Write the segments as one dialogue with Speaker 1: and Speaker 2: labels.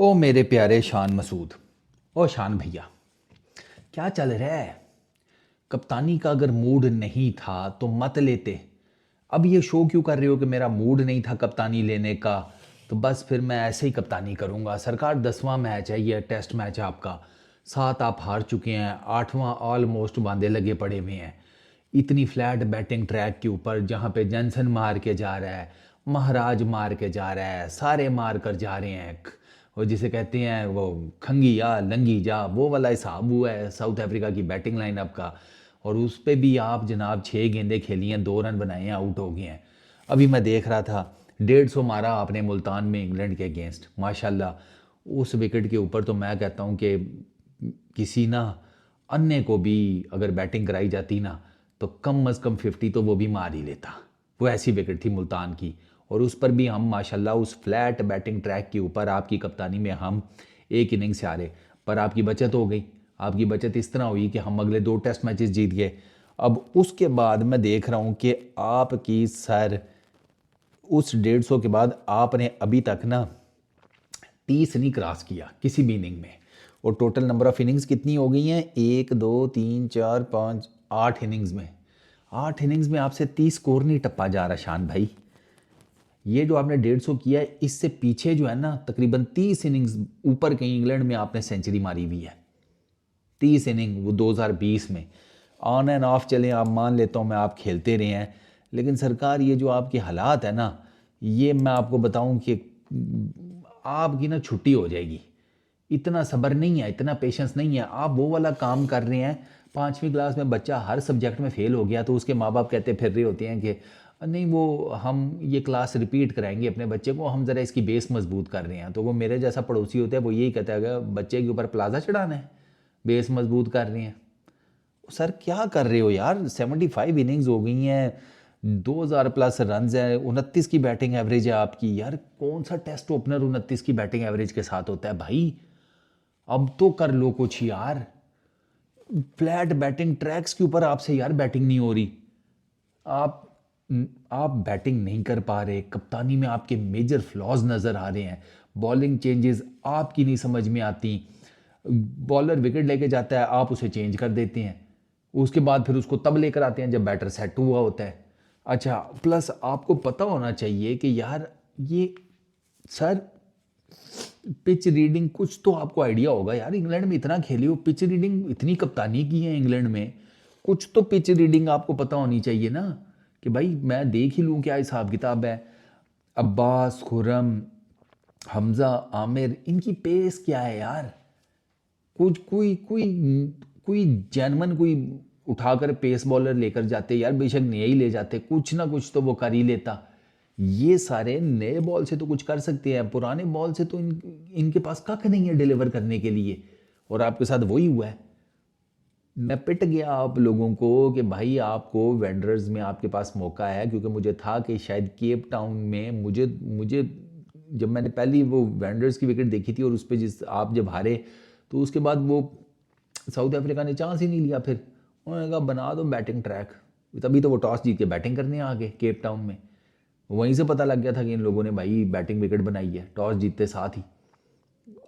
Speaker 1: ओ मेरे प्यारे शान मसूद। ओ शान भैया, क्या चल रहा है? कप्तानी का अगर मूड नहीं था तो मत लेते। अब ये शो क्यों कर रहे हो कि मेरा मूड नहीं था कप्तानी लेने का, तो बस फिर मैं ऐसे ही कप्तानी करूँगा। सरकार 10वां मैच है, ये टेस्ट मैच है आपका। 7 आप हार चुके हैं, 8वां ऑलमोस्ट बांधे लगे पड़े हुए हैं। इतनी फ्लैट बैटिंग ट्रैक के ऊपर जहाँ पे जॉनसन मार के जा रहा है, महाराज मार के जा रहा है, सारे मार कर जा रहे हैं। वो जिसे कहते हैं वो खंगी या लंगी जा, वो वाला हिसाब हुआ है साउथ अफ्रीका की बैटिंग लाइनअप का। और उस पे भी आप जनाब 6 गेंदें खेली हैं, 2 रन बनाए हैं, आउट हो गए हैं। अभी मैं देख रहा था 150 मारा आपने मुल्तान में इंग्लैंड के अगेंस्ट, माशाल्लाह। उस विकेट के ऊपर तो मैं कहता हूँ कि किसी ना अन्य को भी अगर बैटिंग कराई जाती ना, तो कम अज़ कम 50 तो वो भी मार ही लेता। वो ऐसी विकेट थी मुल्तान की। और उस पर भी हम माशाल्लाह उस फ्लैट बैटिंग ट्रैक के ऊपर आपकी कप्तानी में हम एक इनिंग से हारे। पर आपकी बचत हो गई। आपकी बचत इस तरह हुई कि हम अगले 2 टेस्ट मैचेस जीत गए। अब उसके बाद मैं देख रहा हूँ कि आपकी सर उस 150 के बाद आपने अभी तक ना 30 नहीं क्रॉस किया किसी भी इनिंग में। और टोटल नंबर ऑफ इनिंग्स कितनी हो गई हैं? 1 2 3 4 5 8 इनिंग्स में। 8 इनिंग्स में आपसे 30 स्कोर नहीं टप्पा जा रहा शान भाई। ये जो आपने 150 किया है, इससे पीछे जो है ना तकरीबन 30 इनिंग्स ऊपर कहीं इंग्लैंड में आपने सेंचुरी मारी हुई है। 30 इनिंग वो 2020 में। ऑन एंड ऑफ चले, आप मान लेता हूँ मैं, आप खेलते रहे हैं। लेकिन सरकार ये जो आपके हालात है ना, ये मैं आपको बताऊं कि आपकी ना छुट्टी हो जाएगी। इतना सब्र नहीं है, इतना पेशेंस नहीं है। आप वो वाला काम कर रहे हैं। 5वीं क्लास में बच्चा हर सब्जेक्ट में फेल हो गया तो उसके माँ बाप कहते फिर रहे होते हैं कि नहीं वो हम ये क्लास रिपीट कराएंगे अपने बच्चे को, हम ज़रा इसकी बेस मजबूत कर रहे हैं। तो वो मेरे जैसा पड़ोसी होता है, वो यही कहता है कि बच्चे के ऊपर प्लाजा चढ़ाना है, बेस मजबूत कर रहे हैं। सर क्या कर रहे हो यार? 75 इनिंग्स हो गई हैं, 2000 प्लस रन है, 29 की बैटिंग एवरेज है आपकी। यार कौन सा टेस्ट ओपनर 29 की बैटिंग एवरेज के साथ होता है भाई? अब तो कर लो कुछ यार। फ्लैट बैटिंग ट्रैक्स के ऊपर आपसे यार बैटिंग नहीं हो रही। आप आप बैटिंग नहीं कर पा रहे। कप्तानी में आपके मेजर फ्लॉज नज़र आ रहे हैं। बॉलिंग चेंजेस आपकी नहीं समझ में आती। बॉलर विकेट लेके जाता है, आप उसे चेंज कर देते हैं। उसके बाद फिर उसको तब लेकर आते हैं जब बैटर सेट हुआ होता है। अच्छा, प्लस आपको पता होना चाहिए कि यार ये सर पिच रीडिंग कुछ तो आपको आइडिया होगा यार। इंग्लैंड में इतना खेली हो, पिच रीडिंग इतनी कप्तानी की है इंग्लैंड में, कुछ तो पिच रीडिंग आपको पता होनी चाहिए ना, कि भाई मैं देख ही लूँ क्या हिसाब किताब है। अब्बास, खुरम, हमजा, आमिर, इनकी पेस क्या है यार? कुछ कोई कोई कोई जैनमन कोई उठाकर पेस बॉलर लेकर जाते यार, बेशक नए ही ले जाते, कुछ ना कुछ तो वो कर ही लेता। ये सारे नए बॉल से तो कुछ कर सकते हैं, पुराने बॉल से तो इनके पास कख नहीं है डिलीवर करने के लिए। और आपके साथ वही हुआ है। मैं पिट गया आप लोगों को कि भाई आपको वेंडर्स में आपके पास मौका है, क्योंकि मुझे था कि शायद केप टाउन में मुझे मुझे जब मैंने पहली वो वेंडर्स की विकेट देखी थी और उस पर जिस आप जब हारे, तो उसके बाद वो साउथ अफ्रीका ने चांस ही नहीं लिया। फिर उन्होंने कहा बना दो बैटिंग ट्रैक। तभी तो वो टॉस जीत के बैटिंग करने आ गए केप टाउन में। वहीं से पता लग गया था कि इन लोगों ने भाई बैटिंग विकेट बनाई है टॉस जीतते साथ ही।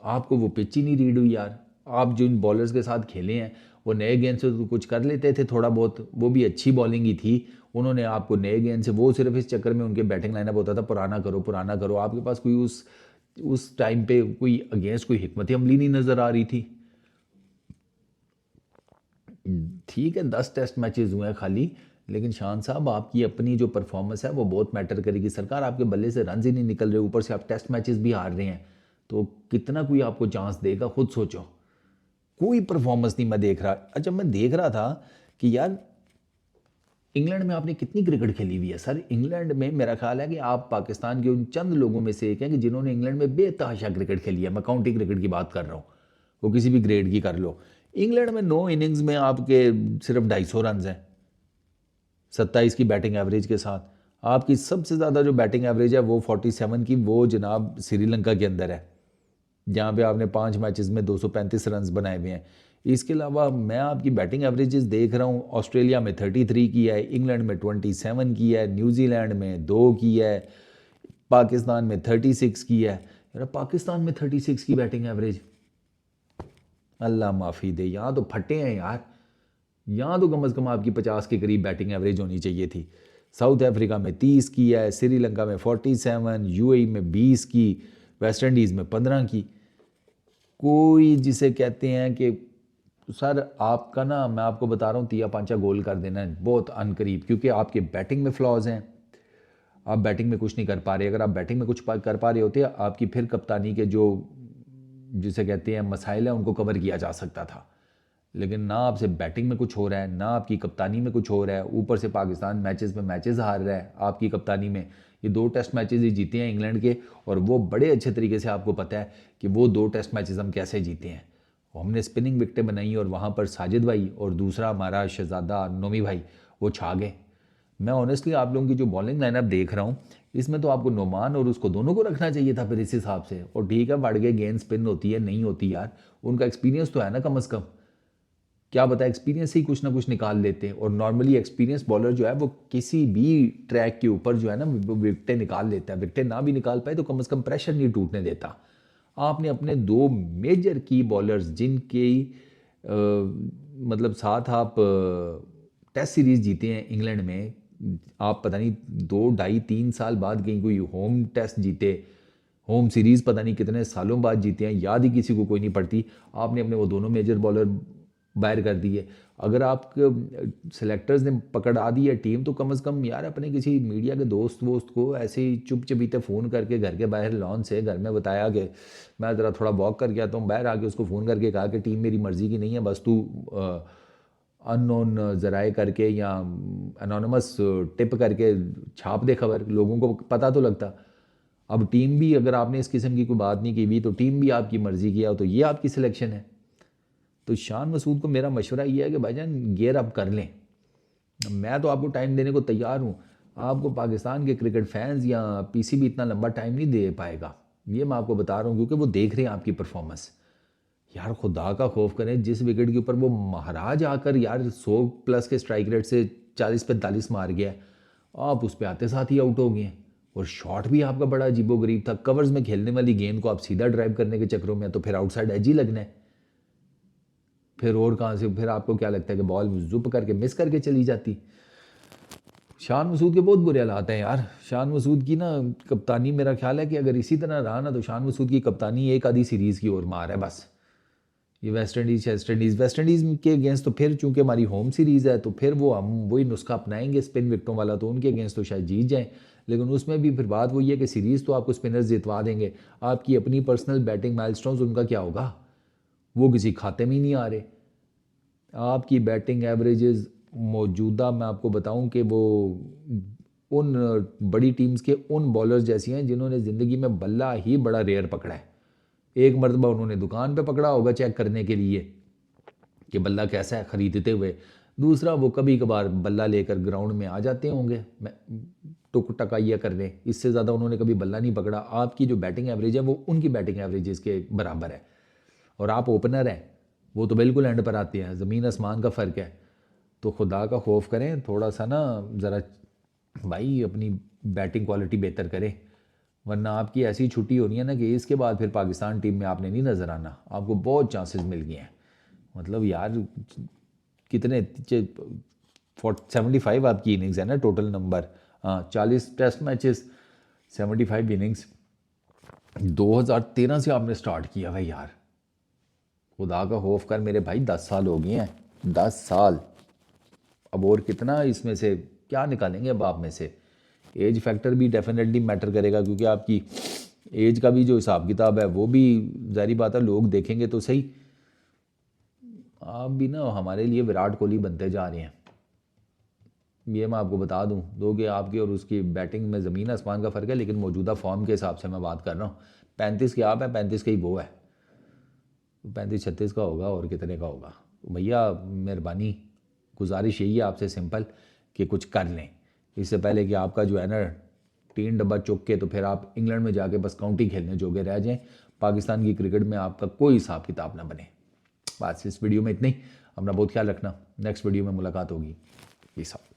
Speaker 1: आपको वो पिच ही नहीं रीड हुई यार। आप जिन बॉलर्स के साथ खेले हैं, वो नए गेंद से तो कुछ कर लेते थे थोड़ा बहुत, वो भी अच्छी बॉलिंग ही थी। उन्होंने आपको नए गेंद से, वो सिर्फ इस चक्कर में उनके बैटिंग लाइनअप होता था पुराना करो पुराना करो। आपके पास कोई उस टाइम पे कोई अगेंस्ट कोई हिकमत अमली नहीं नज़र आ रही थी। ठीक है 10 टेस्ट मैचेस हुए हैं खाली, लेकिन शान साहब आपकी अपनी जो परफॉर्मेंस है वो बहुत मैटर करेगी। सरकार आपके बल्ले से रन ही नहीं निकल रहे, ऊपर से आप टेस्ट मैचेस भी हार रहे हैं, तो कितना कोई आपको चांस देगा? खुद सोचो। कोई परफॉर्मेंस नहीं मैं देख रहा। अच्छा, मैं देख रहा था कि यार इंग्लैंड में आपने कितनी क्रिकेट खेली हुई है सर। इंग्लैंड में मेरा ख्याल है कि आप पाकिस्तान के उन चंद लोगों में से एक हैं कि जिन्होंने इंग्लैंड में बेतहाशा क्रिकेट खेली है। मैं काउंटी क्रिकेट की बात कर रहा हूँ, वो किसी भी ग्रेड की कर लो। इंग्लैंड में 9 इनिंग्स में आपके सिर्फ 250 रन हैं, 27 की बैटिंग एवरेज के साथ। आपकी सबसे ज़्यादा जो बैटिंग एवरेज है वो 47 की, वो जनाब श्रीलंका के अंदर है, जहाँ पे आपने 5 मैचेस में 235 रन बनाए हुए हैं। इसके अलावा मैं आपकी बैटिंग एवरेजेस देख रहा हूँ, ऑस्ट्रेलिया में 33 की है, इंग्लैंड में 27 की है, न्यूजीलैंड में 2 की है, पाकिस्तान में 36 की है। यार पाकिस्तान में 36 की बैटिंग एवरेज, अल्लाह माफ़ी दे, यहाँ तो फटे हैं यार। यहाँ तो कम से कम आपकी 50 के करीब बैटिंग एवरेज होनी चाहिए थी। साउथ अफ्रीका में 30 की है, श्रीलंका में 47, यूएई में 20 की, वेस्ट इंडीज़ में 15 की। कोई जिसे कहते हैं कि सर आपका ना, मैं आपको बता रहा हूँ, तिया पांचा गोल कर देना है बहुत अनकरीब, क्योंकि आपके बैटिंग में फ्लॉज हैं। आप बैटिंग में कुछ नहीं कर पा रहे। अगर आप बैटिंग में कुछ कर पा रहे होते, आपकी फिर कप्तानी के जो जिसे कहते हैं मसाइल हैं उनको कवर किया जा सकता था। लेकिन ना आपसे बैटिंग में कुछ हो रहा है, ना आपकी कप्तानी में कुछ हो रहा है, ऊपर से पाकिस्तान मैचेस में मैचेस हार रहा है आपकी कप्तानी में। ये 2 टेस्ट मैचेस ही जीते हैं इंग्लैंड के, और वो बड़े अच्छे तरीके से आपको पता है कि वो 2 टेस्ट मैचेस हम कैसे जीते हैं। हमने स्पिनिंग विकेटें बनाई और वहाँ पर साजिद भाई और दूसरा हमारा शहजादा नोमी भाई वो छा गए। मैं ऑनेस्टली आप लोगों की जो बॉलिंग लाइनअप देख रहा हूँ, इसमें तो आपको नोमान और उसको दोनों को रखना चाहिए था फिर इस हिसाब से। और ठीक है, बढ़ गए गेंद स्पिन होती है नहीं होती यार, उनका एक्सपीरियंस तो है ना कम अज़ कम। क्या पता एक्सपीरियंस से ही कुछ ना कुछ निकाल लेते हैं। और नॉर्मली एक्सपीरियंस बॉलर जो है वो किसी भी ट्रैक के ऊपर जो है ना वो विकेटें निकाल लेता है। विकेटें ना भी निकाल पाए तो कम से कम प्रेशर नहीं टूटने देता। आपने अपने 2 मेजर की बॉलर्स जिनके मतलब साथ आप टेस्ट सीरीज जीते हैं इंग्लैंड में, आप पता नहीं 2 ढाई 3 साल बाद कहीं कोई होम टेस्ट जीते, होम सीरीज़ पता नहीं कितने सालों बाद जीते हैं, याद ही किसी को कोई नहीं पड़ती। आपने अपने वो दोनों मेजर बॉलर बाहर कर दिए। अगर आप सेलेक्टर्स ने पकड़ा दी है टीम, तो कम से कम यार अपने किसी मीडिया के दोस्त वोस्त को ऐसे ही चुप चपीते फ़ोन करके घर के बाहर लॉन से घर में बताया कि मैं ज़रा थोड़ा वॉक कर गया, तो बाहर आके उसको फ़ोन करके कहा कि टीम मेरी मर्ज़ी की नहीं है, बस तू अननोन ज़राए करके या अनोनमस टिप करके छाप दे खबर, लोगों को पता तो लगता। अब टीम भी, अगर आपने इस किस्म की कोई बात नहीं की हुई, तो टीम भी आपकी मर्ज़ी की है, तो ये आपकी सिलेक्शन है। तो शान मसूद को मेरा मशवरा ये है कि भाईजान गियर अप कर लें। मैं तो आपको टाइम देने को तैयार हूँ, आपको पाकिस्तान के क्रिकेट फैंस या पीसीबी इतना लंबा टाइम नहीं दे पाएगा, ये मैं आपको बता रहा हूँ, क्योंकि वो देख रहे हैं आपकी परफॉर्मेंस। यार खुदा का खौफ करें, जिस विकेट के ऊपर वो महाराज आकर यार 100+ के स्ट्राइक रेट से 40-45 मार गया, आप उस पर आते साथ ही आउट हो गए। और शॉट भी आपका बड़ा अजीबोगरीब था। कवर्स में खेलने वाली गेंद को आप सीधा ड्राइव करने के चक्करों में तो फिर आउटसाइड एज ही लगना है। फिर और कहाँ से, फिर आपको क्या लगता है कि बॉल जुप करके मिस करके चली जाती। शान मसूद के बहुत बुरे हालात हैं यार। शान मसूद की ना कप्तानी, मेरा ख्याल है कि अगर इसी तरह रहा ना, तो शान मसूद की कप्तानी एक आधी सीरीज़ की ओर मार है बस। ये वेस्ट इंडीज़ के अगेंस्ट तो फिर चूंकि हमारी होम सीरीज़ है, तो फिर वो हम वही नुस्खा अपनाएंगे स्पिन विकेटों वाला, तो उनके अगेंस्ट तो शायद जीत जाएं। लेकिन उसमें भी फिर बात वही है कि सीरीज़ तो आपको स्पिनर्स जितवा देंगे, आपकी अपनी पर्सनल बैटिंग माइलस्टोन्स उनका क्या होगा, वो किसी खाते में ही नहीं आ रहे। आपकी बैटिंग एवरेजेस मौजूदा, मैं आपको बताऊं कि वो उन बड़ी टीम्स के उन बॉलर्स जैसी हैं जिन्होंने ज़िंदगी में बल्ला ही बड़ा रेयर पकड़ा है। एक मरतबा उन्होंने दुकान पे पकड़ा होगा चेक करने के लिए कि बल्ला कैसा है ख़रीदते हुए, दूसरा वो कभी कभार बल्ला लेकर ग्राउंड में आ जाते होंगे टुक टकाइया करने, इससे ज़्यादा उन्होंने कभी बल्ला नहीं पकड़ा। आपकी जो बैटिंग एवरेज है वो उनकी बैटिंग एवरेजेस के बराबर है, और आप ओपनर हैं, वो तो बिल्कुल एंड पर आते हैं, ज़मीन आसमान का फ़र्क है। तो खुदा का खौफ करें थोड़ा सा ना, ज़रा भाई अपनी बैटिंग क्वालिटी बेहतर करें, वरना आपकी ऐसी छुट्टी होनी है ना कि इसके बाद फिर पाकिस्तान टीम में आपने नहीं नज़र आना। आपको बहुत चांसेस मिल गए हैं, मतलब यार कितने 75 आपकी इनिंग्स है ना टोटल नंबर, हाँ 40 टेस्ट मैचेस, 75 इनिंग्स। 2013 से आपने स्टार्ट किया भाई यार, खुदा का खौफ कर मेरे भाई 10 साल हो गए हैं, 10 साल। अब और कितना इसमें से क्या निकालेंगे अब आप में से। एज फैक्टर भी डेफिनेटली मैटर करेगा, क्योंकि आपकी एज का भी जो हिसाब किताब है वो भी ज़ाहिर बात है लोग देखेंगे तो सही। आप भी ना हमारे लिए विराट कोहली बनते जा रहे हैं, ये मैं आपको बता दूं। दो कि आपकी और उसकी बैटिंग में ज़मीन आसमान का फ़र्क है, लेकिन मौजूदा फॉर्म के हिसाब से मैं बात कर रहा हूँ। 35 के आप है, 35 का ही वो है, 35-36 का होगा और कितने का होगा। तो भैया मेहरबानी, गुजारिश यही है आपसे सिंपल कि कुछ कर लें, इससे पहले कि आपका जो है ना 3 डब्बा चुक के तो फिर आप इंग्लैंड में जाके बस काउंटी खेलने जोगे रह जाएं, पाकिस्तान की क्रिकेट में आपका कोई हिसाब किताब ना बने। बस इस वीडियो में इतना ही, अपना बहुत ख्याल रखना, नेक्स्ट वीडियो में मुलाकात होगी। ये सब।